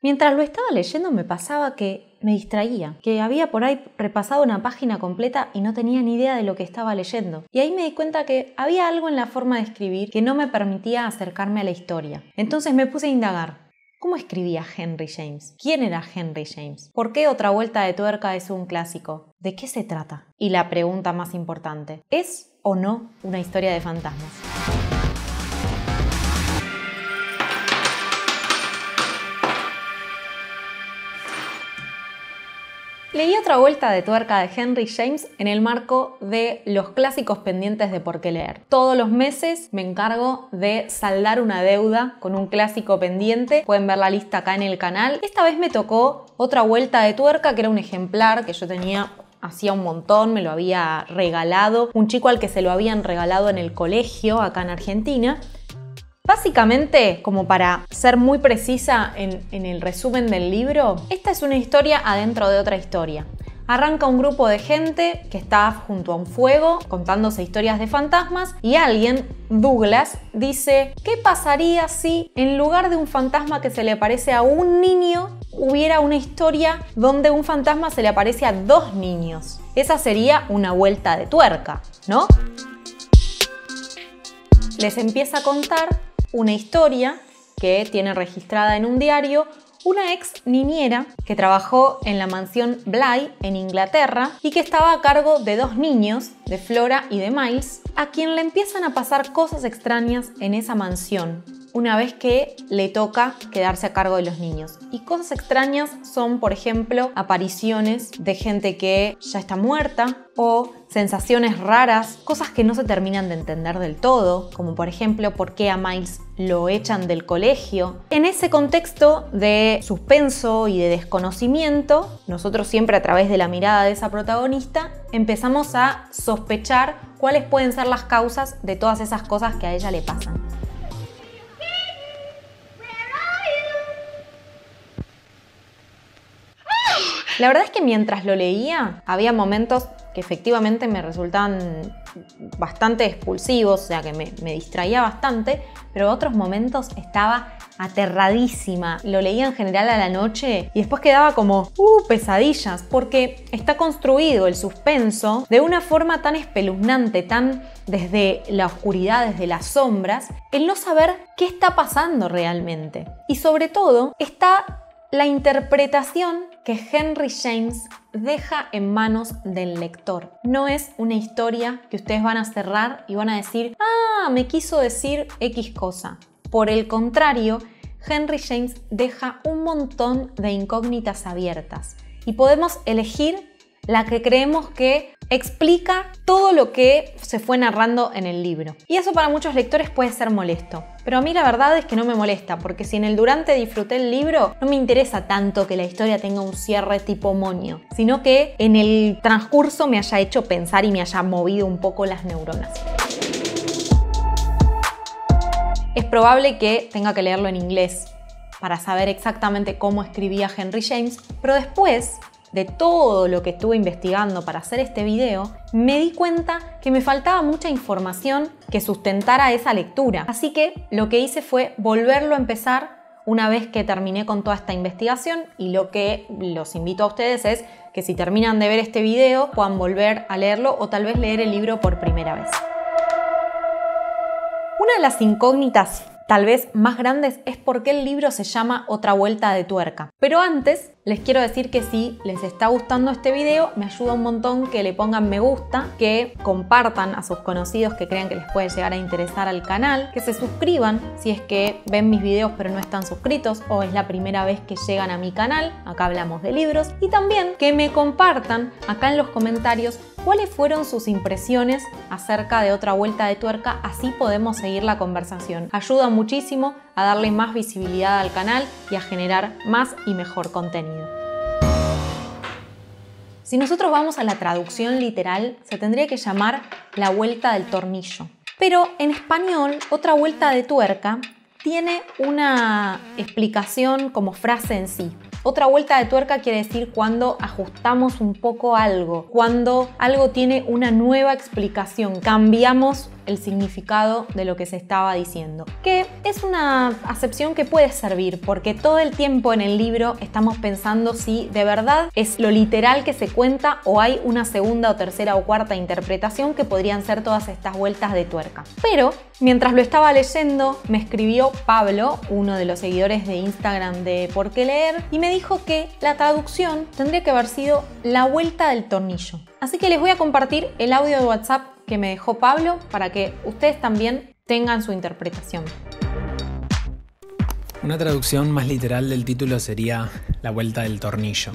Mientras lo estaba leyendo me pasaba que me distraía, que había por ahí repasado una página completa y no tenía ni idea de lo que estaba leyendo. Y ahí me di cuenta que había algo en la forma de escribir que no me permitía acercarme a la historia. Entonces me puse a indagar. ¿Cómo escribía Henry James? ¿Quién era Henry James? ¿Por qué Otra vuelta de tuerca es un clásico? ¿De qué se trata? Y la pregunta más importante, ¿es o no una historia de fantasmas? Leí Otra vuelta de tuerca de Henry James en el marco de los clásicos pendientes de por qué leer. Todos los meses me encargo de saldar una deuda con un clásico pendiente. Pueden ver la lista acá en el canal. Esta vez me tocó Otra vuelta de tuerca, que era un ejemplar que yo tenía hacía un montón, me lo había regalado un chico al que se lo habían regalado en el colegio acá en Argentina. Básicamente, como para ser muy precisa en el resumen del libro, esta es una historia adentro de otra historia. Arranca un grupo de gente que está junto a un fuego contándose historias de fantasmas y alguien, Douglas, dice: ¿qué pasaría si en lugar de un fantasma que se le aparece a un niño hubiera una historia donde un fantasma se le aparece a dos niños? Esa sería una vuelta de tuerca, ¿no? Les empieza a contar una historia que tiene registrada en un diario una ex niñera que trabajó en la mansión Bly en Inglaterra y que estaba a cargo de dos niños, de Flora y de Miles, a quien le empiezan a pasar cosas extrañas en esa mansión una vez que le toca quedarse a cargo de los niños. Y cosas extrañas son, por ejemplo, apariciones de gente que ya está muerta o sensaciones raras, cosas que no se terminan de entender del todo, como por ejemplo por qué a Miles lo echan del colegio. En ese contexto de suspenso y de desconocimiento, nosotros siempre a través de la mirada de esa protagonista empezamos a sospechar cuáles pueden ser las causas de todas esas cosas que a ella le pasan. La verdad es que mientras lo leía, había momentos que efectivamente me resultaban bastante expulsivos, o sea que me distraía bastante, pero otros momentos estaba aterradísima. Lo leía en general a la noche y después quedaba como pesadillas, porque está construido el suspenso de una forma tan espeluznante, tan desde la oscuridad, desde las sombras, el no saber qué está pasando realmente. Y sobre todo está la interpretación que Henry James deja en manos del lector. No es una historia que ustedes van a cerrar y van a decir: ah, me quiso decir X cosa. Por el contrario, Henry James deja un montón de incógnitas abiertas y podemos elegir la que creemos que explica todo lo que se fue narrando en el libro. Y eso para muchos lectores puede ser molesto, pero a mí la verdad es que no me molesta, porque si en el durante disfruté el libro, no me interesa tanto que la historia tenga un cierre tipo moño, sino que en el transcurso me haya hecho pensar y me haya movido un poco las neuronas. Es probable que tenga que leerlo en inglés para saber exactamente cómo escribía Henry James, pero después de todo lo que estuve investigando para hacer este video, me di cuenta que me faltaba mucha información que sustentara esa lectura. Así que lo que hice fue volverlo a empezar una vez que terminé con toda esta investigación, y lo que los invito a ustedes es que si terminan de ver este video puedan volver a leerlo o tal vez leer el libro por primera vez. Una de las incógnitas tal vez más grandes es por qué el libro se llama Otra vuelta de tuerca. Pero antes les quiero decir que si les está gustando este video, me ayuda un montón que le pongan me gusta, que compartan a sus conocidos que crean que les puede llegar a interesar al canal, que se suscriban si es que ven mis videos pero no están suscritos o es la primera vez que llegan a mi canal. Acá hablamos de libros. Y también que me compartan acá en los comentarios cuáles fueron sus impresiones acerca de Otra vuelta de tuerca, así podemos seguir la conversación. Ayuda muchísimo a darle más visibilidad al canal y a generar más y mejor contenido. Si nosotros vamos a la traducción literal, se tendría que llamar La vuelta del tornillo. Pero en español, Otra vuelta de tuerca tiene una explicación como frase en sí. Otra vuelta de tuerca quiere decir cuando ajustamos un poco algo, cuando algo tiene una nueva explicación, cambiamos el significado de lo que se estaba diciendo. Que es una acepción que puede servir, porque todo el tiempo en el libro estamos pensando si de verdad es lo literal que se cuenta o hay una segunda o tercera o cuarta interpretación que podrían ser todas estas vueltas de tuerca. Pero mientras lo estaba leyendo, me escribió Pablo, uno de los seguidores de Instagram de Por qué leer, y me dijo que la traducción tendría que haber sido la vuelta del tornillo. Así que les voy a compartir el audio de WhatsApp que me dejó Pablo para que ustedes también tengan su interpretación. Una traducción más literal del título sería La vuelta del tornillo.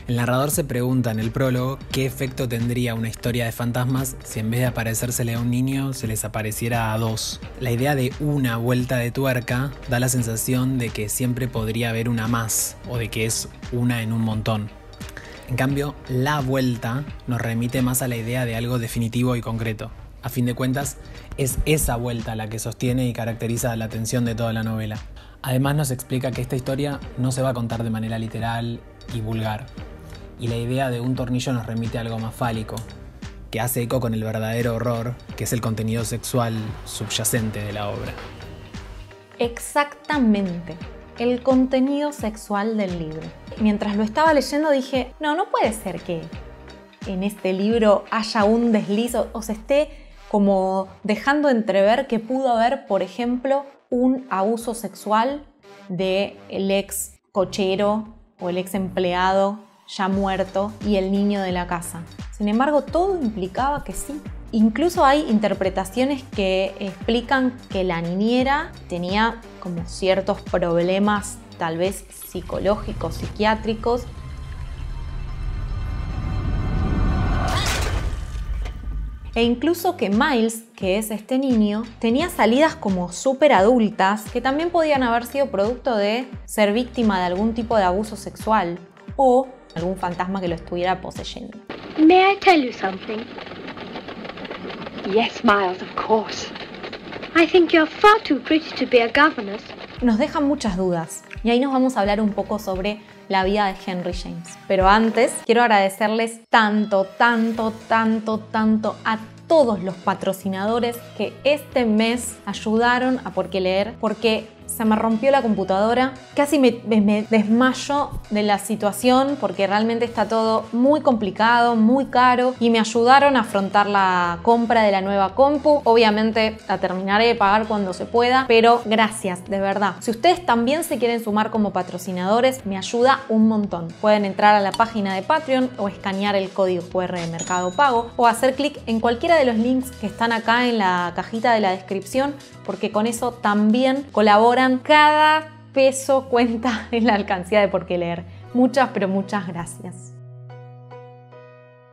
El narrador se pregunta en el prólogo qué efecto tendría una historia de fantasmas si en vez de aparecérsele a un niño se les apareciera a dos. La idea de una vuelta de tuerca da la sensación de que siempre podría haber una más o de que es una en un montón. En cambio, la vuelta nos remite más a la idea de algo definitivo y concreto. A fin de cuentas, es esa vuelta la que sostiene y caracteriza la atención de toda la novela. Además nos explica que esta historia no se va a contar de manera literal y vulgar. Y la idea de un tornillo nos remite a algo más fálico, que hace eco con el verdadero horror, que es el contenido sexual subyacente de la obra. Exactamente, el contenido sexual del libro. Mientras lo estaba leyendo dije, no puede ser que en este libro haya un desliz o se esté como dejando entrever que pudo haber, por ejemplo, un abuso sexual del ex cochero o el ex empleado ya muerto y el niño de la casa. Sin embargo, todo implicaba que sí. Incluso hay interpretaciones que explican que la niñera tenía como ciertos problemas, tal vez psicológicos, psiquiátricos. E incluso que Miles, que es este niño, tenía salidas como súper adultas que también podían haber sido producto de ser víctima de algún tipo de abuso sexual o algún fantasma que lo estuviera poseyendo. May I tell you something? Yes, Miles, of course. I think you're far too pretty to be a governess. Nos dejan muchas dudas y ahí nos vamos a hablar un poco sobre la vida de Henry James. Pero antes, quiero agradecerles tanto a todos los patrocinadores que este mes ayudaron a Por qué leer, porque se me rompió la computadora, casi me desmayo de la situación porque realmente está todo muy complicado, muy caro y me ayudaron a afrontar la compra de la nueva compu. Obviamente la terminaré de pagar cuando se pueda, pero gracias, de verdad. Si ustedes también se quieren sumar como patrocinadores, me ayuda un montón. Pueden entrar a la página de Patreon o escanear el código QR de Mercado Pago o hacer clic en cualquiera de los links que están acá en la cajita de la descripción, porque con eso también colaboran. Cada peso cuenta en la alcancía de Por qué leer. Muchas, pero muchas gracias.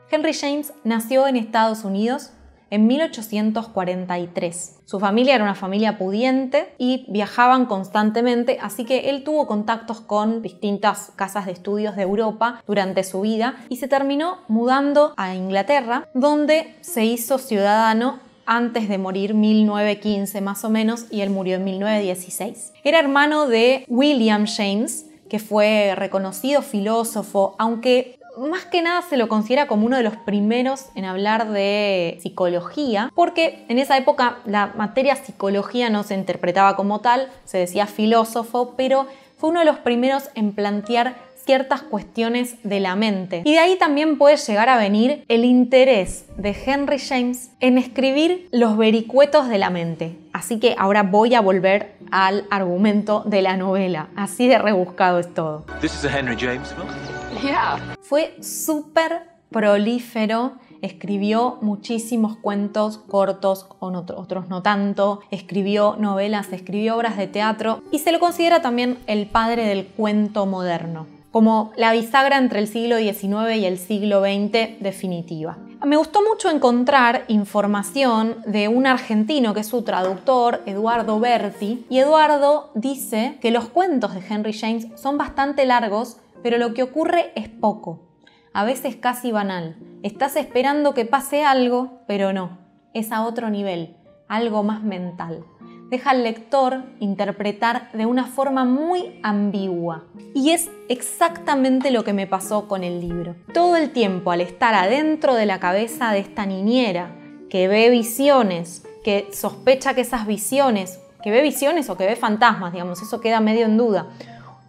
Henry James nació en Estados Unidos en 1843. Su familia era una familia pudiente y viajaban constantemente, así que él tuvo contactos con distintas casas de estudios de Europa durante su vida y se terminó mudando a Inglaterra, donde se hizo ciudadano antes de morir, 1915 más o menos, y él murió en 1916. Era hermano de William James, que fue reconocido filósofo, aunque más que nada se lo considera como uno de los primeros en hablar de psicología, porque en esa época la materia psicología no se interpretaba como tal, se decía filósofo, pero fue uno de los primeros en plantear ciertas cuestiones de la mente. Y de ahí también puede llegar a venir el interés de Henry James en escribir los vericuetos de la mente. Así que ahora voy a volver al argumento de la novela. Así de rebuscado es todo. This is a Henry James film? Yeah. Fue súper prolífero. Escribió muchísimos cuentos cortos, otros no tanto. Escribió novelas, escribió obras de teatro y se lo considera también el padre del cuento moderno, como la bisagra entre el siglo XIX y el siglo XX definitiva. Me gustó mucho encontrar información de un argentino que es su traductor, Eduardo Berti, y Eduardo dice que los cuentos de Henry James son bastante largos, pero lo que ocurre es poco, a veces casi banal. Estás esperando que pase algo, pero no, es a otro nivel, algo más mental. Deja al lector interpretar de una forma muy ambigua. Y es exactamente lo que me pasó con el libro. Todo el tiempo, al estar adentro de la cabeza de esta niñera que ve visiones, que sospecha que esas visiones, que ve visiones o que ve fantasmas, digamos, eso queda medio en duda,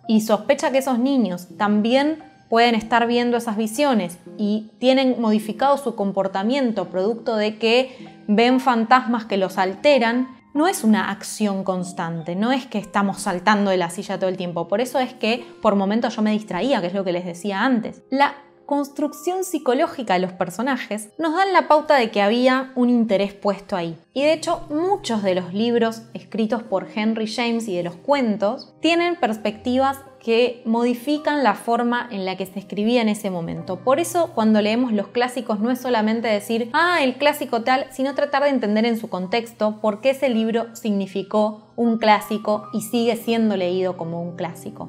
y sospecha que esos niños también pueden estar viendo esas visiones y tienen modificado su comportamiento producto de que ven fantasmas que los alteran, no es una acción constante, no es que estamos saltando de la silla todo el tiempo. Por eso es que por momentos yo me distraía, que es lo que les decía antes. La construcción psicológica de los personajes nos dan la pauta de que había un interés puesto ahí. Y de hecho, muchos de los libros escritos por Henry James y de los cuentos tienen perspectivas que modifican la forma en la que se escribía en ese momento. Por eso, cuando leemos los clásicos, no es solamente decir, el clásico tal, sino tratar de entender en su contexto por qué ese libro significó un clásico y sigue siendo leído como un clásico.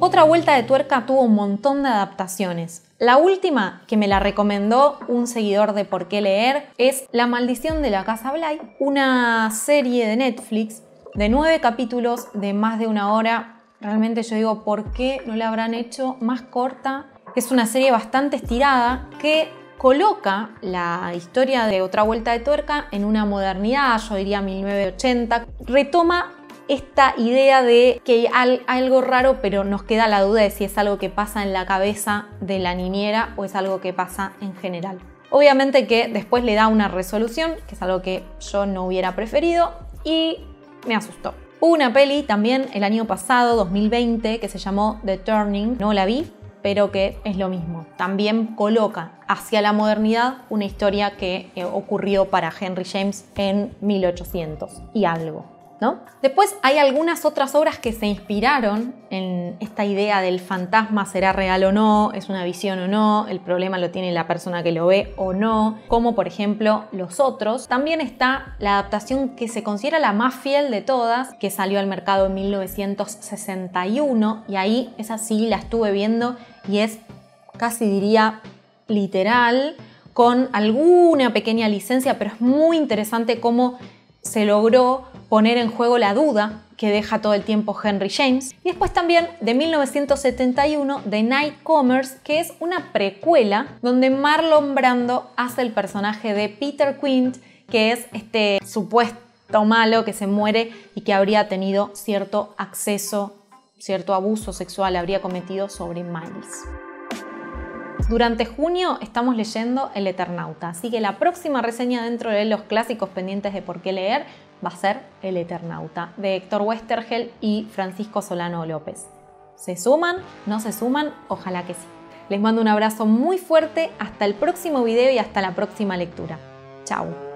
Otra vuelta de tuerca tuvo un montón de adaptaciones. La última, que me la recomendó un seguidor de Por qué leer, es La maldición de la casa Bly, una serie de Netflix de 9 capítulos de más de 1 hora. Realmente yo digo, ¿por qué no la habrán hecho más corta? Es una serie bastante estirada que coloca la historia de Otra vuelta de tuerca en una modernidad, yo diría 1980. Retoma esta idea de que hay algo raro, pero nos queda la duda de si es algo que pasa en la cabeza de la niñera o es algo que pasa en general. Obviamente que después le da una resolución, que es algo que yo no hubiera preferido, y me asustó. Hubo una peli también el año pasado, 2020, que se llamó The Turning. No la vi, pero que es lo mismo. También coloca hacia la modernidad una historia que ocurrió para Henry James en 1800 y algo, ¿no? Después hay algunas otras obras que se inspiraron en esta idea del fantasma, será real o no, es una visión o no, el problema lo tiene la persona que lo ve o no, como por ejemplo Los Otros. También está la adaptación que se considera la más fiel de todas, que salió al mercado en 1961, y ahí esa sí la estuve viendo y es casi diría literal, con alguna pequeña licencia, pero es muy interesante cómo se logró poner en juego la duda que deja todo el tiempo Henry James. Y después también de 1971, The Nightcomers, que es una precuela donde Marlon Brando hace el personaje de Peter Quint, que es este supuesto malo que se muere y que habría tenido cierto acceso, cierto abuso sexual habría cometido sobre Miles. Durante junio estamos leyendo El Eternauta, así que la próxima reseña dentro de los clásicos pendientes de Por qué leer va a ser El Eternauta, de Héctor Westergel y Francisco Solano López. ¿Se suman? ¿No se suman? Ojalá que sí. Les mando un abrazo muy fuerte, hasta el próximo video y hasta la próxima lectura. Chau.